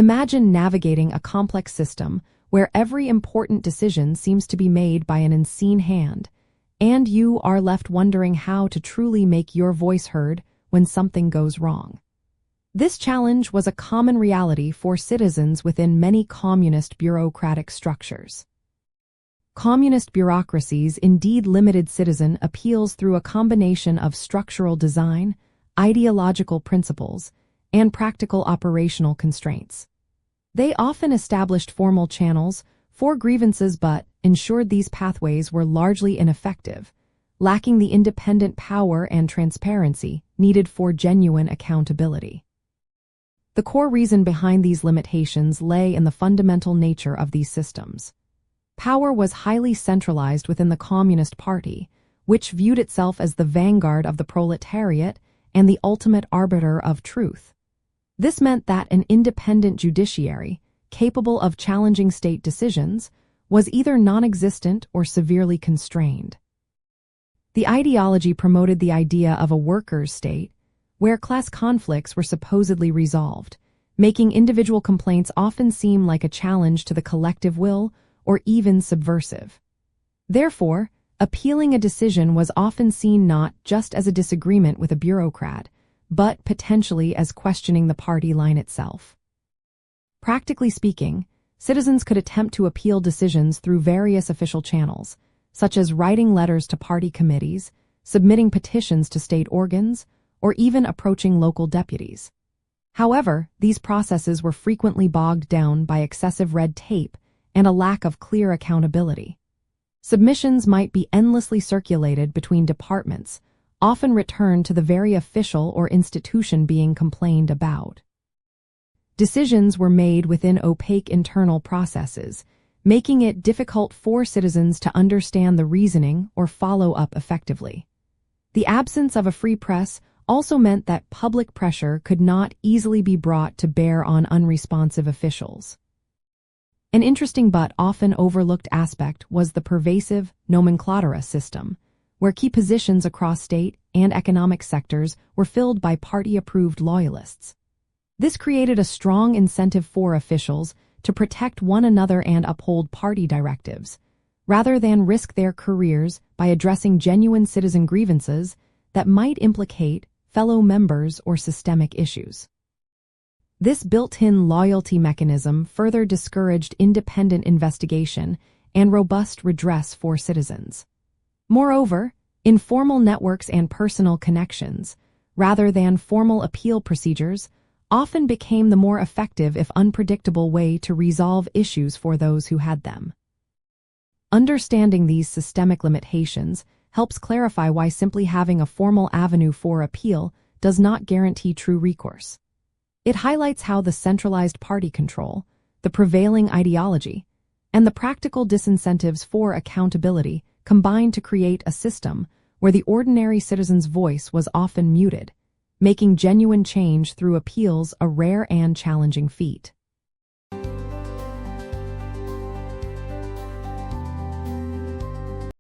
Imagine navigating a complex system where every important decision seems to be made by an unseen hand, and you are left wondering how to truly make your voice heard when something goes wrong. This challenge was a common reality for citizens within many communist bureaucratic structures. Communist bureaucracies indeed limited citizen appeals through a combination of structural design, ideological principles, and practical operational constraints. They often established formal channels for grievances but ensured these pathways were largely ineffective, lacking the independent power and transparency needed for genuine accountability. The core reason behind these limitations lay in the fundamental nature of these systems. Power was highly centralized within the Communist Party, which viewed itself as the vanguard of the proletariat and the ultimate arbiter of truth. This meant that an independent judiciary, capable of challenging state decisions, was either non-existent or severely constrained. The ideology promoted the idea of a workers' state, where class conflicts were supposedly resolved, making individual complaints often seem like a challenge to the collective will or even subversive. Therefore, appealing a decision was often seen not just as a disagreement with a bureaucrat, but potentially as questioning the party line itself. Practically speaking, citizens could attempt to appeal decisions through various official channels, such as writing letters to party committees, submitting petitions to state organs, or even approaching local deputies. However, these processes were frequently bogged down by excessive red tape and a lack of clear accountability. Submissions might be endlessly circulated between departments, often returned to the very official or institution being complained about. Decisions were made within opaque internal processes, making it difficult for citizens to understand the reasoning or follow up effectively. The absence of a free press also meant that public pressure could not easily be brought to bear on unresponsive officials. An interesting but often overlooked aspect was the pervasive nomenclatura system, where key positions across state and economic sectors were filled by party-approved loyalists. This created a strong incentive for officials to protect one another and uphold party directives, rather than risk their careers by addressing genuine citizen grievances that might implicate fellow members or systemic issues. This built-in loyalty mechanism further discouraged independent investigation and robust redress for citizens. Moreover, informal networks and personal connections, rather than formal appeal procedures, often became the more effective if unpredictable way to resolve issues for those who had them. Understanding these systemic limitations helps clarify why simply having a formal avenue for appeal does not guarantee true recourse. It highlights how the centralized party control, the prevailing ideology, and the practical disincentives for accountability combined to create a system where the ordinary citizen's voice was often muted, making genuine change through appeals a rare and challenging feat.